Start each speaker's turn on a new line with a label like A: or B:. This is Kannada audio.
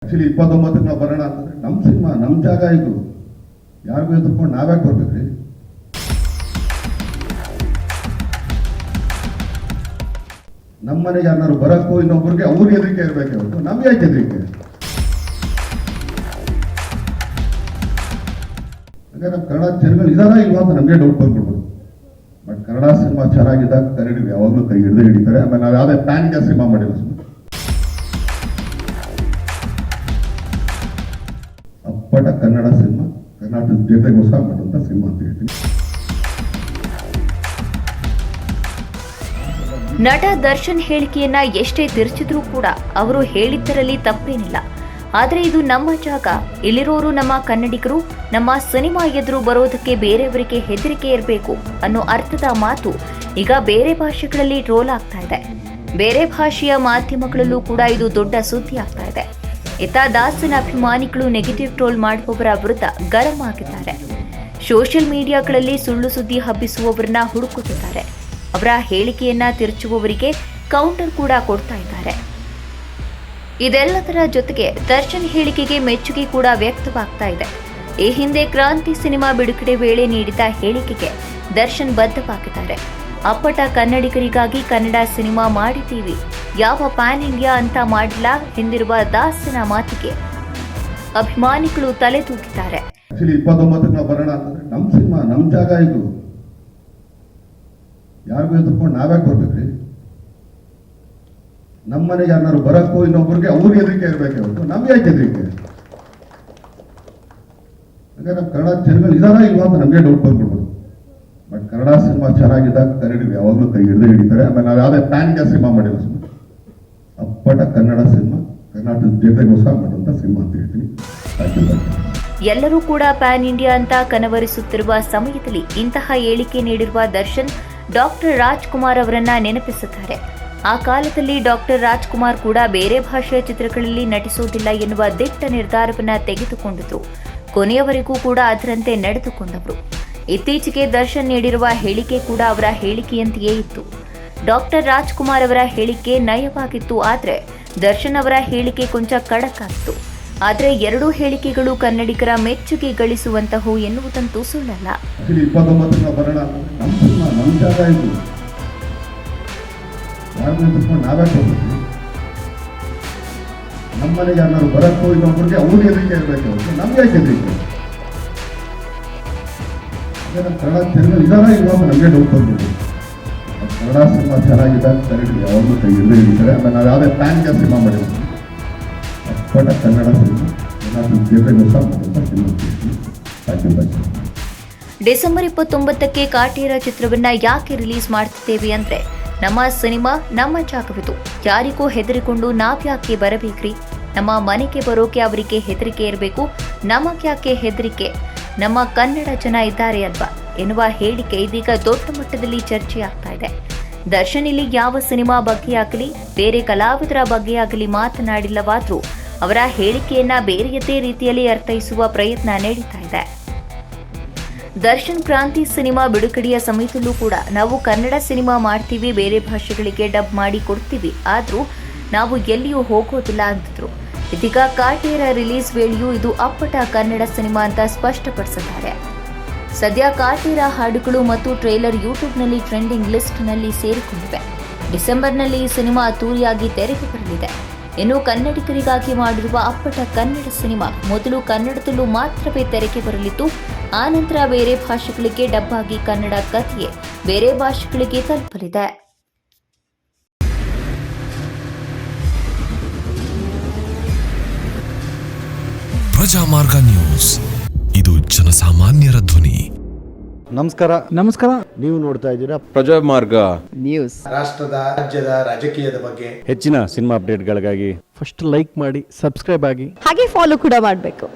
A: ಆಕ್ಚುಲಿ 29ಕ್ಕೆ ನಾವು ಬರೋಣ ಅಂತಂದ್ರೆ ನಮ್ಮ ಸಿನಿಮಾ ನಮ್ಮ ಜಾಗ ಇದು, ಯಾರಿಗೂ ಎದುರ್ಕೊಂಡು ನಾವ್ಯಾಕೆ ಬರ್ಬೇಕ್ರಿ? ನಮ್ಮ ಮನೆಗೆ ಯಾರು ಬರಕ್ಕೋ ಇನ್ನೊಬ್ಬರಿಗೆ ಅವ್ರಿಗೆ ಹೆದರಿಕೆ ಇರಬೇಕು ಹೊರತು ನಮ್ಗೆ ಯಾಕೆ ಹೆದರಿಕೆ? ಹಾಗೆ ನಮ್ಮ ಕನ್ನಡ ಜನಗಳು ಇದಾರ ಇಲ್ವಾ ಅಂತ ನಮಗೆ ಡೌಟ್ ಬಂದ್ಬಿಡ್ಬೋದು. ಬಟ್ ಕನ್ನಡ ಸಿನಿಮಾ ಚೆನ್ನಾಗಿದ್ದಾಗ ಕನ್ನಡಿಗರು ಯಾವಾಗಲೂ ಕೈ ಹಿಡಿದು ಹಿಡಿತಾರೆ. ಆಮೇಲೆ ನಾವು ಯಾವುದೇ ಪ್ಯಾನ್ ಇಂಡಿಯಾ ಸಿನಿಮಾ ಮಾಡಿಲ್ಲ, ಅಪ್ಪಟ ಕನ್ನಡ ಸಿನಿಮಾ, ಕರ್ನಾಟಕದ ಜನತೆಗೋಸ್ಕರ ಮಾಡುವಂಥ ಸಿನಿಮಾ ಅಂತ ಹೇಳ್ತೀನಿ.
B: ನಟ ದರ್ಶನ್ ಹೇಳಿಕೆಯನ್ನ ಎಷ್ಟೇ ತಿರುಚಿದ್ರೂ ಕೂಡ ಅವರು ಹೇಳಿದ್ದರಲ್ಲಿ ತಪ್ಪೇನಿಲ್ಲ. ಆದರೆ ಇದು ನಮ್ಮ ಜಾಗ, ಇಲ್ಲಿರೋರು ನಮ್ಮ ಕನ್ನಡಿಗರು, ನಮ್ಮ ಸಿನಿಮಾ ಎದುರು ಬರೋದಕ್ಕೆ ಬೇರೆಯವರಿಗೆ ಹೆದರಿಕೆ ಇರಬೇಕು ಅನ್ನೋ ಅರ್ಥದ ಮಾತು ಈಗ ಬೇರೆ ಭಾಷೆಗಳಲ್ಲಿ ಟ್ರೋಲ್ ಆಗ್ತಾ ಇದೆ. ಬೇರೆ ಭಾಷೆಯ ಮಾಧ್ಯಮಗಳಲ್ಲೂ ಕೂಡ ಇದು ದೊಡ್ಡ ಸುದ್ದಿ ಆಗ್ತಾ ಇದೆ. ಇತ್ತ ದಾಸನ ಅಭಿಮಾನಿಗಳು ನೆಗೆಟಿವ್ ಟ್ರೋಲ್ ಮಾಡುವವರ ವಿರುದ್ಧ ಗರಂ ಆಗಿದ್ದಾರೆ. ಸೋಷಿಯಲ್ ಮೀಡಿಯಾಗಳಲ್ಲಿ ಸುಳ್ಳು ಸುದ್ದಿ ಹಬ್ಬಿಸುವವರನ್ನ ಹುಡುಕುತ್ತಿದ್ದಾರೆ. ಅವರ ಹೇಳಿಕೆಯನ್ನ ತಿರುಚುವವರಿಗೆ ಕೌಂಟರ್ ಕೂಡ ಕೊಡ್ತಾ ಇದ್ದಾರೆ. ಇದೆಲ್ಲದರ ಜೊತೆಗೆ ದರ್ಶನ್ ಹೇಳಿಕೆಗೆ ಮೆಚ್ಚುಗೆ ಕೂಡ ವ್ಯಕ್ತವಾಗ್ತಾ ಇದೆ. ಈ ಹಿಂದೆ ಕ್ರಾಂತಿ ಸಿನಿಮಾ ಬಿಡುಗಡೆ ವೇಳೆ ನೀಡಿದ ಹೇಳಿಕೆಗೆ ದರ್ಶನ್ ಬದ್ಧವಾಗಿದ್ದಾರೆ. ಅಪ್ಪಟ ಕನ್ನಡಿಗರಿಗಾಗಿ ಕನ್ನಡ ಸಿನಿಮಾ ಮಾಡಿದ್ದೀವಿ, ಯಾವ ಪ್ಯಾನ್ ಇಂಡಿಯಾ ಅಂತ ಮಾಡಿಲ್ಲ ಎಂದಿರುವ ದಾಸನ ಮಾತಿಗೆ ಅಭಿಮಾನಿಗಳು ತಲೆ ತೂಗಿದ್ದಾರೆ.
A: 29ಕ್ಕೆ ನಾವು ಬರೋಣ ಅಂತಂದ್ರೆ ನಮ್ಮ ಸಿನಿಮಾ ನಮ್ಮ ಜಾಗ ಇದು, ಯಾರಿಗೂ ಎದುರ್ಕೊಂಡು ನಾವ್ಯಾಕೆ ಬರ್ಬೇಕ್ರಿ? ನಮ್ಮ ಮನೆಗೆ ಯಾರು ಬರಕ್ಕೋ ಇನ್ನೊಬ್ಬರಿಗೆ ಅವ್ರಿಗೆ ಹೆದರಿಕೆ ಇರಬೇಕು ಹೊರತು ನಮ್ಗೆ ಯಾಕೆ ಹೆದರಿಕೆ? ಹಾಗೆ ನಮ್ಮ ಕನ್ನಡ ಜನಗಳು ಇದಾರ ಇಲ್ವಾ ಅಂತ ನಮಗೆ ಡೌಟ್ ಬಂದ್ಬಿಡ್ಬೋದು. ಬಟ್ ಕನ್ನಡ ಸಿನಿಮಾ ಚೆನ್ನಾಗಿದ್ದಾಗ ಕನ್ನಡಿಗರು ಯಾವಾಗಲೂ ಕೈ ಹಿಡಿದು ಹಿಡಿತಾರೆ. ಆಮೇಲೆ ನಾವು ಯಾವುದೇ ಪ್ಯಾನ್ ಇಂಡಿಯಾ ಸಿನಿಮಾ ಮಾಡಿಲ್ಲ, ಅಪ್ಪಟ ಕನ್ನಡ ಸಿನಿಮಾ, ಕರ್ನಾಟಕದ ಜನತೆಗೋಸ್ಕರ ಮಾಡುವಂಥ ಸಿನಿಮಾ ಅಂತ ಹೇಳ್ತೀನಿ.
B: ಎಲ್ಲರೂ ಕೂಡ ಪ್ಯಾನ್ ಇಂಡಿಯಾ ಅಂತ ಕನವರಿಸುತ್ತಿರುವ ಸಮಯದಲ್ಲಿ ಇಂತಹ ಹೇಳಿಕೆ ನೀಡಿರುವ ದರ್ಶನ್ ಡಾಕ್ಟರ್ ರಾಜ್ಕುಮಾರ್ ಅವರನ್ನ ನೆನಪಿಸುತ್ತಾರೆ. ಆ ಕಾಲದಲ್ಲಿ ಡಾಕ್ಟರ್ ರಾಜ್ಕುಮಾರ್ ಕೂಡ ಬೇರೆ ಭಾಷೆಯ ಚಿತ್ರಗಳಲ್ಲಿ ನಟಿಸುವುದಿಲ್ಲ ಎನ್ನುವ ದಿಟ್ಟ ನಿರ್ಧಾರವನ್ನ ತೆಗೆದುಕೊಂಡಿದ್ರು. ಕೊನೆಯವರೆಗೂ ಕೂಡ ಅದರಂತೆ ನಡೆದುಕೊಂಡವರು. ಇತ್ತೀಚೆಗೆ ದರ್ಶನ್ ನೀಡಿರುವ ಹೇಳಿಕೆ ಕೂಡ ಅವರ ಹೇಳಿಕೆಯಂತೆಯೇ ಇತ್ತು. ಡಾಕ್ಟರ್ ರಾಜ್ಕುಮಾರ್ ಅವರ ಹೇಳಿಕೆ ನಯವಾಗಿತ್ತು, ಆದರೆ ದರ್ಶನ್ ಅವರ ಹೇಳಿಕೆ ಕೊಂಚ ಖಡಕ್ ಆಗಿತ್ತು. ಆದರೆ ಎರಡೂ ಹೇಳಿಕೆಗಳು ಕನ್ನಡಿಗರ ಮೆಚ್ಚುಗೆ ಗಳಿಸುವಂತಹವು ಎನ್ನುವುದಂತೂ ಸುಳ್ಳಲ್ಲ.
A: 29ಕ್ಕೆ ನಾವು ಬರೋಣ ಅಂತಂದ್ರೆ ನಮ್ಮ ಸಿನಿಮಾ ನಮ್ಮ ಜಾಗ ಇದು, ಯಾರಿಗೂ ಎದುರ್ಕೊಂಡು ನಾವ್ಯಾಕೆ ಬರ್ಬೇಕ್ರಿ? ನಮ್ಮ ಮನೆಗೆ ಯಾರು ಬರಕ್ಕೋ ಇನ್ನೊಬ್ಬರಿಗೆ ಅವ್ರಿಗೆ ಹೆದರಿಕೆ ಇರಬೇಕು ಹೊರತು ನಮ್ಗೆ ಯಾಕೆ ಹೆದರಿಕೆ? ಹಾಗೆ ನಮ್ಮ ಕನ್ನಡ ಜನಗಳು ಇದಾರ ಇಲ್ವಾ ಅಂತ ನಮಗೆ ಡೌಟ್ ಬಂದ್ಬಿಡ್ಬೋದು. ಕನ್ನಡ ಸಿನಿಮಾ ಚೆನ್ನಾಗಿದ್ದಾಗ ಕನ್ನಡಿಗರು ಯಾವಾಗಲೂ ಕೈ ಹಿಡಿದು ಹಿಡಿತಾರೆ. ಆಮೇಲೆ ನಾವು ಯಾವುದೇ ಪ್ಯಾನ್ ಇಂಡಿಯಾ ಸಿನಿಮಾ ಮಾಡಿಲ್ಲ, ಅಪ್ಪಟ ಕನ್ನಡ ಸಿನಿಮಾ, ಕರ್ನಾಟಕದ ಜನತೆಗೋಸ್ಕರ ಮಾಡುವಂಥ ಸಿನಿಮಾ ಅಂತ ಹೇಳ್ತೀನಿ.
B: ಡಿಸೆಂಬರ್ 29ಕ್ಕೆ ಕಾಟೇರ ಚಿತ್ರವನ್ನ ಯಾಕೆ ರಿಲೀಸ್ ಮಾಡ್ತಿದ್ದೇವೆ ಅಂದ್ರೆ, ನಮ್ಮ ಸಿನಿಮಾ ನಮ್ಮ ಜಾಗವಿದು, ಯಾರಿಗೂ ಹೆದರಿಕೊಂಡು ನಾವ್ಯಾಕೆ ಬರಬೇಕ್ರಿ? ನಮ್ಮ ಮನೆಗೆ ಬರೋಕೆ ಅವರಿಗೆ ಹೆದರಿಕೆ ಇರಬೇಕು, ನಮಗ್ಯಾಕೆ ಹೆದರಿಕೆ? ನಮ್ಮ ಕನ್ನಡ ಜನ ಇದ್ದಾರೆ ಅಲ್ವಾ ಎನ್ನುವ ಹೇಳಿಕೆ ಇದೀಗ ದೊಡ್ಡ ಮಟ್ಟದಲ್ಲಿ ಚರ್ಚೆಯಾಗ್ತಾ ಇದೆ. ದರ್ಶನ್ ಇಲ್ಲಿ ಯಾವ ಸಿನಿಮಾ ಬಗ್ಗೆ ಆಗಲಿ ಬೇರೆ ಕಲಾವಿದರ ಬಗ್ಗೆ ಆಗಲಿ ಮಾತನಾಡಿಲ್ಲವಾದ್ರೂ ಅವರ ಹೇಳಿಕೆಯನ್ನ ಬೇರೆಯದೇ ರೀತಿಯಲ್ಲಿ ಅರ್ಥೈಸುವ ಪ್ರಯತ್ನ ನಡೀತಾ ಇದೆ. ದರ್ಶನ್ ಕ್ರಾಂತಿ ಸಿನಿಮಾ ಬಿಡುಗಡೆಯ ಸಮಯದಲ್ಲೂ ಕೂಡ ನಾವು ಕನ್ನಡ ಸಿನಿಮಾ ಮಾಡ್ತೀವಿ, ಬೇರೆ ಭಾಷೆಗಳಿಗೆ ಡಬ್ ಮಾಡಿ ಕೊಡ್ತೀವಿ, ಆದರೂ ನಾವು ಎಲ್ಲಿಯೂ ಹೋಗೋದಿಲ್ಲ ಅಂತಿದ್ರು. ಇದೀಗ ಕಾಟೇರ ರಿಲೀಸ್ ವೇಳೆಯೂ ಇದು ಅಪ್ಪಟ ಕನ್ನಡ ಸಿನಿಮಾ ಅಂತ ಸ್ಪಷ್ಟಪಡಿಸಿದ್ದಾರೆ. ಸದ್ಯ ಕಾಟೇರ ಹಾಡುಗಳು ಮತ್ತು ಟ್ರೇಲರ್ ಯೂಟ್ಯೂಬ್ನಲ್ಲಿ ಟ್ರೆಂಡಿಂಗ್ ಲಿಸ್ಟ್ನಲ್ಲಿ ಸೇರಿಕೊಂಡಿವೆ. ಡಿಸೆಂಬರ್ನಲ್ಲಿ ಈ ಸಿನಿಮಾ ಅದ್ದೂರಿಯಾಗಿ ತೆರೆಗೆ ಬರಲಿದೆ. ಇನ್ನು ಕನ್ನಡಿಗರಿಗಾಗಿ ಮಾಡಿರುವ ಅಪ್ಪಟ ಕನ್ನಡ ಸಿನಿಮಾ ಮೊದಲು ಕನ್ನಡದಲ್ಲೂ ಮಾತ್ರವೇ ತೆರೆಗೆ ಬರಲಿದ್ದು, ಆನಂತರ ಬೇರೆ ಭಾಷೆಗಳಿಗೆ ಡಬ್ ಆಗಿ ಕನ್ನಡ ಕಥೆಯೇ ಬೇರೆ ಭಾಷೆಗಳಿಗೆ ತಲುಪಲಿದೆ.
C: ಪ್ರಜಾಮಾರ್ಗ ನ್ಯೂಸ್, ಇದು ಜನಸಾಮಾನ್ಯರ ಧ್ವನಿ.
D: ನಮಸ್ಕಾರ.
E: ನೀವು ನೋಡ್ತಾ ಇದ್ದೀರಾ
D: ಪ್ರಜಾಮಾರ್ಗ
E: ನ್ಯೂಸ್.
F: ರಾಷ್ಟ್ರದ ರಾಜ್ಯದ ರಾಜಕೀಯದ ಬಗ್ಗೆ
E: ಹೆಚ್ಚಿನ ಸಿನಿಮಾ ಅಪ್ಡೇಟ್ಗಳಿಗಾಗಿ
D: ಫಸ್ಟ್ ಲೈಕ್ ಮಾಡಿ, ಸಬ್ಸ್ಕ್ರೈಬ್ ಆಗಿ,
G: ಹಾಗೆ ಫಾಲೋ ಕೂಡ ಮಾಡಬೇಕು.